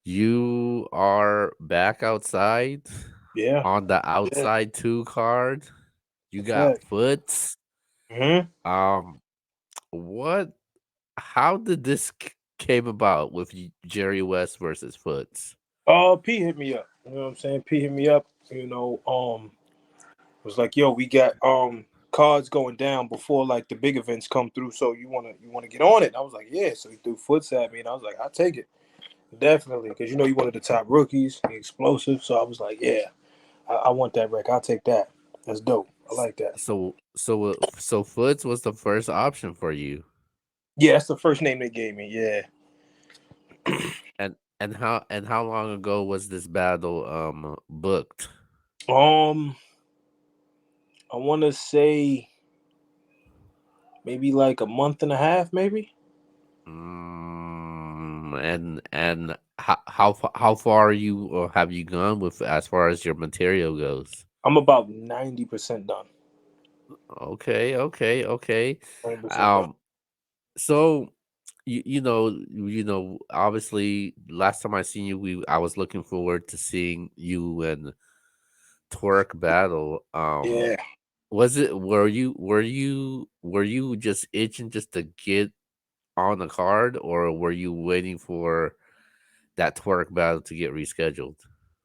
You are back outside Yeah, on the yeah, outside two card. You a got fact. Footz. Mm-hmm. Um, what? How did this came about with Jerry West versus Footz? P hit me up. You know what I'm saying? P hit me up. Was like, yo, we got cards going down before like the big events come through. So you wanna get on it? And I was like, yeah. So he threw Foots at me, and I was like, I'll take it definitely because you one of the top rookies, the explosive. So I was like, yeah, I want that wreck. I'll take that. That's dope. I like that. So Footz was the first option for you, Yeah, that's the first name they gave me. Yeah. and how long ago was this battle booked? Um, I want to say maybe like a month and a half, maybe. And how far are you or have you gone with as far as your material goes? I'm about 90% done. Okay. 90% done. Um, so obviously last time I seen you, I was looking forward to seeing you and Twork battle. Yeah. Was it were you just itching just to get on the card, or were you waiting for that Twork battle to get rescheduled?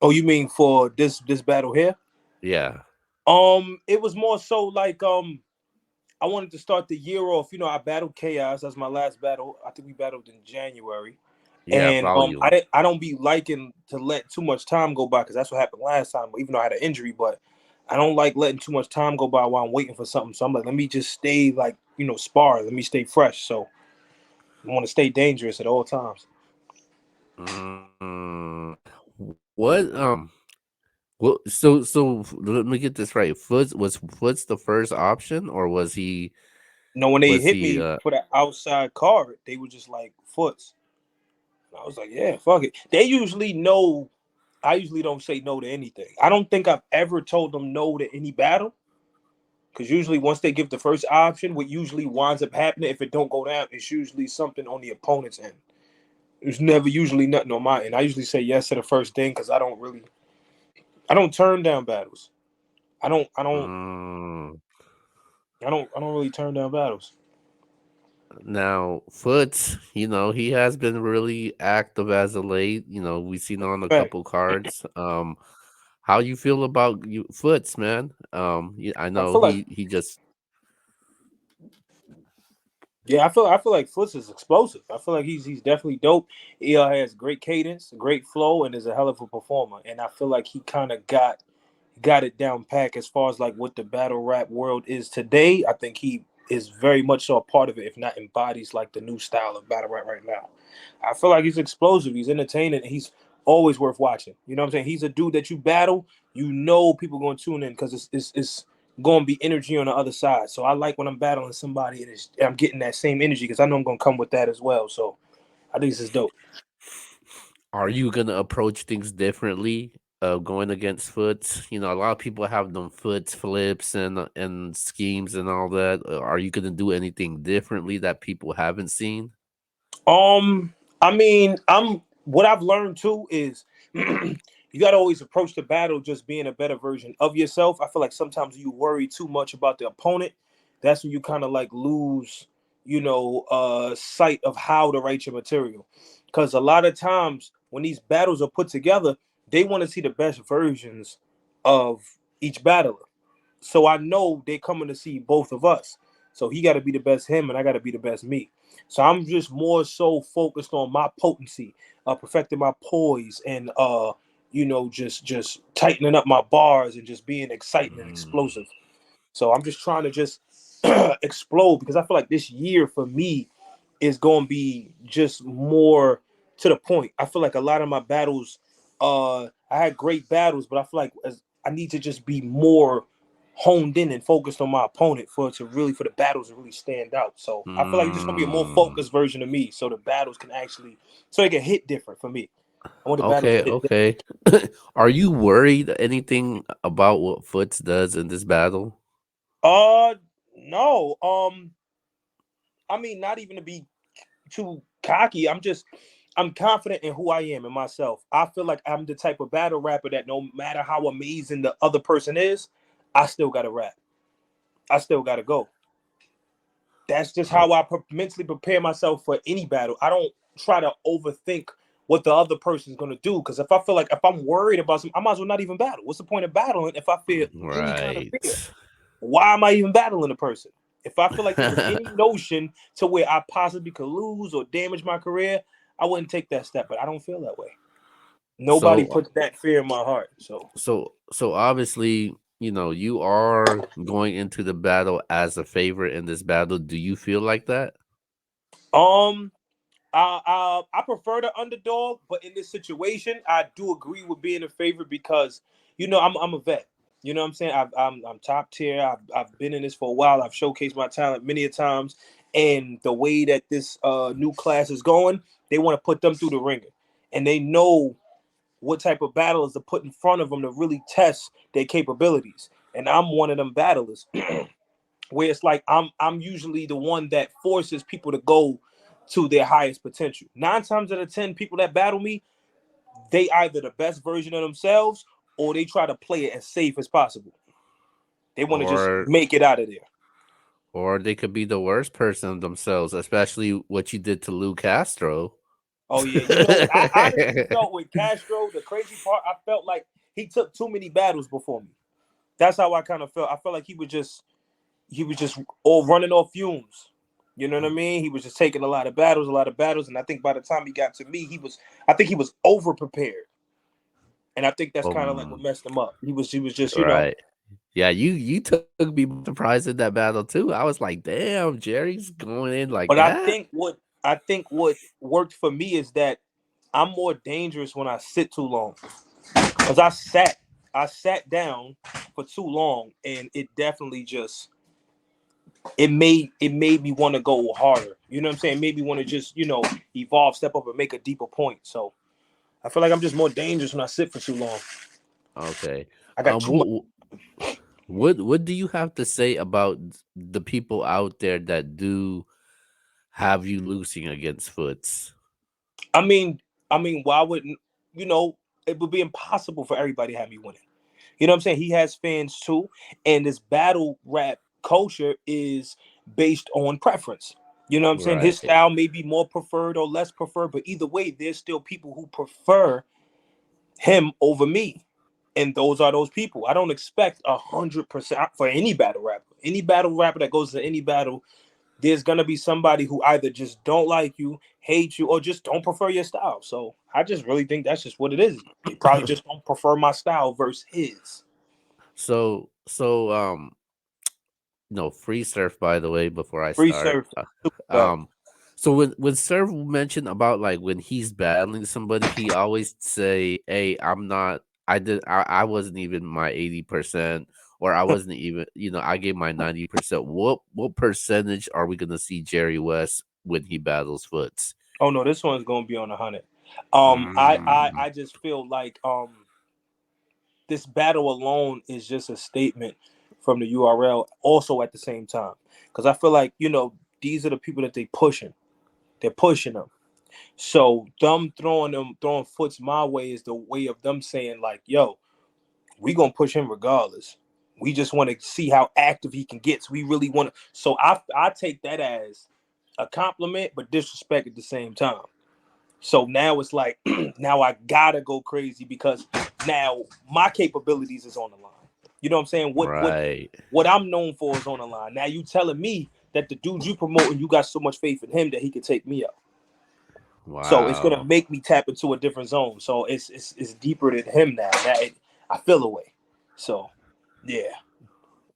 Oh, you mean for this battle here? Yeah, It was more so like I wanted to start the year off. I battled Chaos. That's my last battle. I think we battled in January. yeah, And volume. I don't be liking to let too much time go by because that's what happened last time. Even though I had an injury, but I don't like letting too much time go by while I'm waiting for something. So I'm like, let me just stay like spar. Let me stay fresh. So I want to stay dangerous at all times. Mm, what well, so let me get this right. Foots the first option, or When they was hit he me for that outside card, they were just like Foots. And I was like, yeah, fuck it. They usually know. I usually don't say no to anything. I don't think I've ever told them no to any battle. Because usually once they give the first option, what usually winds up happening if it don't go down, it's usually something on the opponent's end. There's never usually nothing on my end. I usually say yes to the first thing because I don't turn down battles. I don't I don't mm, I don't really turn down battles. now Foots, he has been really active as of late. We've seen on a Fact. couple cards. How you feel about you Foots, man? I I know feel like he just Yeah, I feel like Footz is explosive. I feel like he's definitely dope. He has great cadence, great flow, and is a hell of a performer. And I feel like he kind of got it down pack as far as like what the battle rap world is today. I think he is very much so a part of it, if not embodies like the new style of battle rap right now. I feel like he's explosive, he's entertaining, and he's always worth watching. You know what I'm saying? He's a dude that you battle, people going to tune in because it's going to be energy on the other side. So I like when I'm battling somebody and I'm getting that same energy because I know I'm going to come with that as well. So I think this is dope. are you gonna approach things differently? Going against Foots, a lot of people have them Foots flips and schemes and all that. Are you gonna do anything differently that people haven't seen? I mean, I'm what I've learned too is you got to always approach the battle just being a better version of yourself. I feel like sometimes you worry too much about the opponent. That's when you kind of like lose, sight of how to write your material. Because a lot of times when these battles are put together, they want to see the best versions of each battler. So I know they're coming to see both of us. So he got to be the best him, and I got to be the best me. So I'm just more so focused on my potency, perfecting my poise, and just tightening up my bars and just being exciting and Mm, explosive. So I'm just trying to just explode because I feel like this year for me is going to be just more to the point. I feel like a lot of my battles, I had great battles, but I feel like I need to just be more honed in and focused on my opponent for the battles to really stand out. So I feel like it's just gonna be a more mm. focused version of me, so the battles can actually so it can hit different for me. I want the battles to Okay, hit different. okay. Are you worried anything about what Foots does in this battle? Uh no. I mean, not even to be too cocky. I'm confident in who I am and myself. I feel like I'm the type of battle rapper that no matter how amazing the other person is, I still gotta rap. I still gotta go. That's just Oh, how I mentally prepare myself for any battle. I don't try to overthink what the other person's gonna do. Because if I feel like if I'm worried about something, I might as well not even battle. What's the point of battling if I feel any kind of fear? right. Why am I even battling a person? If I feel like there was any notion to where I possibly could lose or damage my career, I wouldn't take that step. But I don't feel that way. Nobody So puts that fear in my heart. So, so obviously, you are going into the battle as a favorite in this battle. Do you feel like that? um, I prefer the underdog, but in this situation, I do agree with being a favorite because I'm a vet. You know what I'm saying? I'm top tier. I've been in this for a while. I've showcased my talent many a times, and the way that this new class is going, they want to put them through the ringer, and they know what type of battlers to put in front of them to really test their capabilities. And I'm one of them battlers where it's like I'm usually the one that forces people to go to their highest potential. 9 times out of 10, people that battle me, they either the best version of themselves or they try to play it as safe as possible. They want to just Or make it out of there. or they could be the worst person themselves, especially what you did to Lou Castro. Oh yeah, I honestly felt with Castro, the crazy part, I felt like he took too many battles before me. That's how I kind of felt. I felt like he was just all running off fumes. You know what I mean? He was just taking a lot of battles, and I think by the time he got to me, I think he was over prepared, and I think that's kind of like what um, messed him up. He was just, right. Yeah, you took me by surprise in that battle too. I was like, damn, Jerry's going in like but I that. think what worked for me is that I'm more dangerous when I sit too long, because I sat down for too long, and it definitely just it made me want to go harder. You know what I'm saying? It made me want to just evolve, step up, and make a deeper point. So I feel like I'm just more dangerous when I sit for too long. Okay. I got Um, too much. what do you have to say about the people out there that do have you losing against Foots? I mean, why wouldn't you know? It would be impossible for everybody to have me winning. You know what I'm saying? He has fans too, and this battle rap culture is based on preference. You know what I'm saying? His Right. style may be more preferred or less preferred, but either way, there's still people who prefer him over me. And those are those people. I don't expect 100% for any battle rapper. Any battle rapper that goes to any battle, there's gonna be somebody who either just don't like you, hate you, or just don't prefer your style. So I just really think that's just what it is. They probably just don't prefer my style versus his. So no, free surf, by the way, before I Free start. surf, super bad. Um, so when Surf mentioned about like when he's battling somebody, he always say, "Hey, I wasn't even my 80%, or I wasn't even, I gave my 90%. What percentage are we gonna see Jerry West when he battles Foots?" Oh no, this one's gonna be on 100. Mm, I just feel like this battle alone is just a statement from the URL. Also at the same time, because I feel like these are the people that they pushing. They're pushing them. So throwing Foots my way is the way of them saying like, "Yo, we gonna push him regardless. We just want to see how active he can get. So we really want to." So I take that as a compliment, but disrespect at the same time. So now it's like now I gotta go crazy because now my capabilities is on the line. You know what I'm saying? right. What I'm known for is on the line. Now you telling me that the dude you promoting, you got so much faith in him that he could take me out. So it's gonna Wow. make me tap into a different zone. So it's deeper than him now. I feel away. So yeah.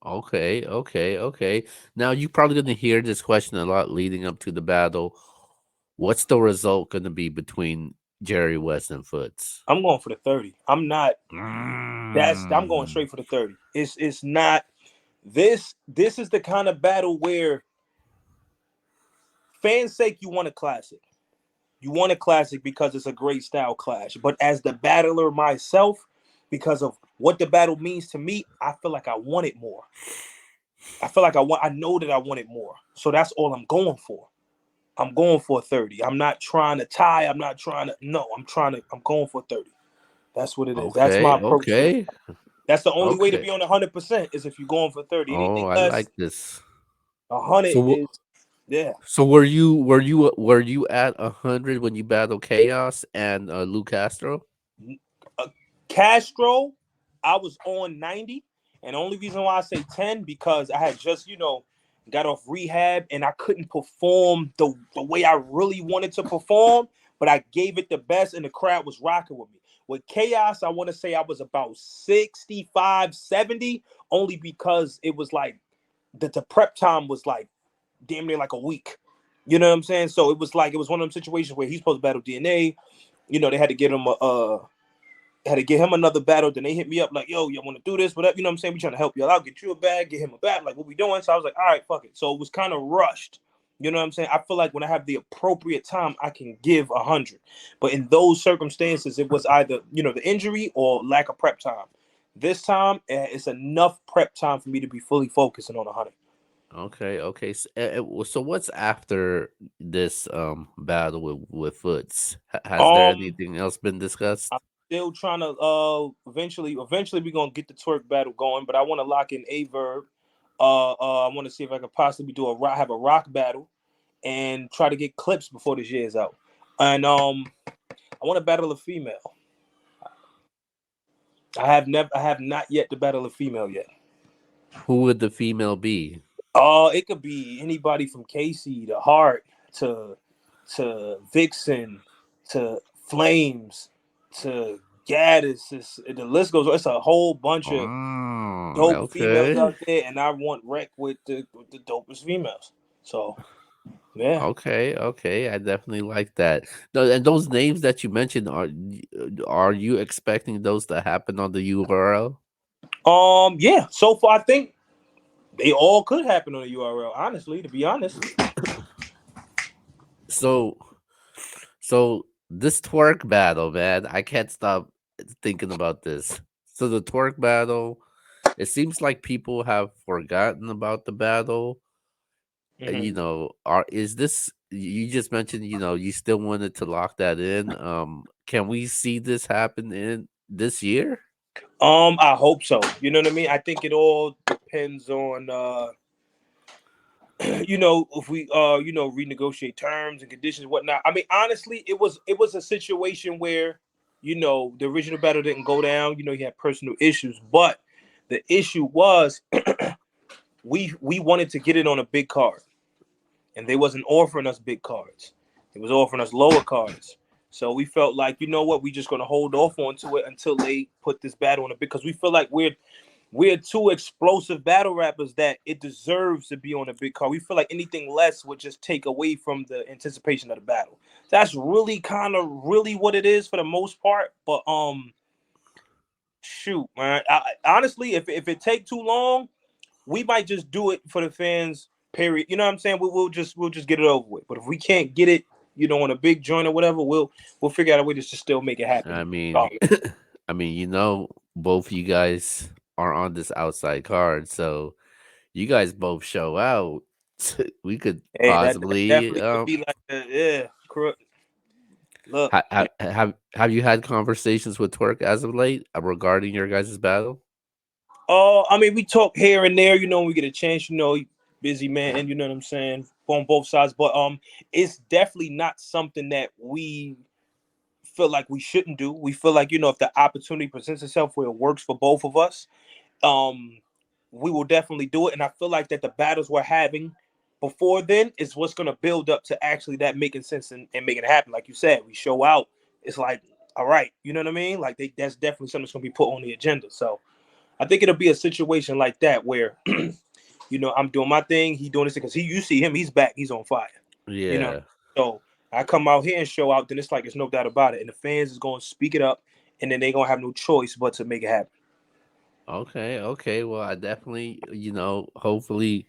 Okay, okay, okay. Now you're probably gonna hear this question a lot leading up to the battle. What's the result gonna be between Jerry West and Foots? I'm going for the 30. I'm going Mm, straight for the 30. It's not this is the kind of battle where fans' sake you want a classic. You want a classic because it's a great style clash. But as the battler myself, because of what the battle means to me, I feel like I want it more. I feel like I know that I want it more. So that's all I'm going for. I'm going for 30. I'm not trying to tie. I'm not trying to. No, I'm going for 30. That's what it is. That's my Okay, approach to the. okay, That's the only way to okay. be on 100% is if you're going for 30. Oh, Anything I less, like this. 100 So, is yeah. so were you at 100 when you battled Chaos and Lou Castro? uh, Castro, I was on 90. And the only reason why I say 10 because I had just, got off rehab and I couldn't perform the way I really wanted to perform, but I gave it the best and the crowd was rocking with me. With Chaos, I want to say I was about 65, 70, only because it was like the prep time was like damn near like a week. You know what I'm saying? So it was one of them situations where he's supposed to battle DNA. They had to get him had to get him another battle. Then they hit me up like, yo, you want to do this? Whatever. You know what I'm saying? We trying to help you out. I'll get you a bag, get him a bag. Like, what we doing? So I was like, all right, fuck it. So it was kind of rushed. You know what I'm saying? I feel like when I have the appropriate time, I can give 100. But in those circumstances, it was either, the injury or lack of prep time. This time, it's enough prep time for me to be fully focusing on 100. Okay, okay. So what's after this battle with Foots? Has there Um, anything else been discussed? I'm still trying to eventually we're gonna get the twerk battle going, but I want to lock in a verb. I want to see if I could possibly have a rock battle and try to get clips before this year is out. And I want to battle a female. I have not yet to battle a female yet. Who would the female be? It could be anybody from Casey to Hart to Vixen to Flames to Gaddis. The list goes. It's a whole bunch of Oh, dope females okay. out there, and I want rec with the dopest females. So yeah. Okay, okay. I definitely like that. No, and those names that you mentioned, are you expecting those to happen on the URL? Yeah. So far, I think they all could happen on a URL. Honestly, to be honest. So so this twerk battle, man, I can't stop thinking about this. So the twerk battle, it seems like people have forgotten about the battle. Hmm. Are is this you just mentioned, you still wanted to lock that in. Can we see this happen in this year? I hope so. You know what I mean. I think it all depends on if we renegotiate terms and conditions and whatnot. I mean, honestly, it was a situation where the original battle didn't go down. He had personal issues, but the issue was we wanted to get it on a big card, and they wasn't offering us big cards. It was offering us lower cards. So we felt like, you know what, we just gonna hold off onto it until they put this battle on it because we feel like we're two explosive battle rappers that it deserves to be on a big card. We feel like anything less would just take away from the anticipation of the battle. That's really kind of really what it is for the most part. But shoot, man, honestly, if it take too long, we might just do it for the fans. Period. You know what I'm saying? We'll just get it over with. But if we can't get it, on a big joint or whatever, we'll figure out a way to still make it happen. I mean, I mean, both you guys are on this outside card, so you guys both show out. We could Hey, that possibly definitely could be like yeah. Look, have you had conversations with Twerk as of late regarding your guys' battle? I mean, we talk here and there. When we get a chance. Busy man. You know what I'm saying on both sides. But it's definitely not something that we feel like we shouldn't do. We feel like if the opportunity presents itself where it works for both of us, um, we will definitely do it. And I feel like that the battles we're having before then is what's going to build up to actually that making sense and making it happen. Like you said, we show out. It's like, all right, you know what I mean? Like that's definitely something that's going to be put on the agenda. So I think it'll be a situation like that where, I'm doing my thing, he doing this because you see him, he's back, he's on fire. You know, Yeah. so I come out here and show out, then it's like it's no doubt about it, and the fans is going to speak it up, and then they gonna have no choice but to make it happen. Okay, okay. Well, I definitely, hopefully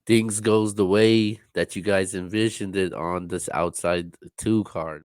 things goes the way that you guys envisioned it on this outside two card.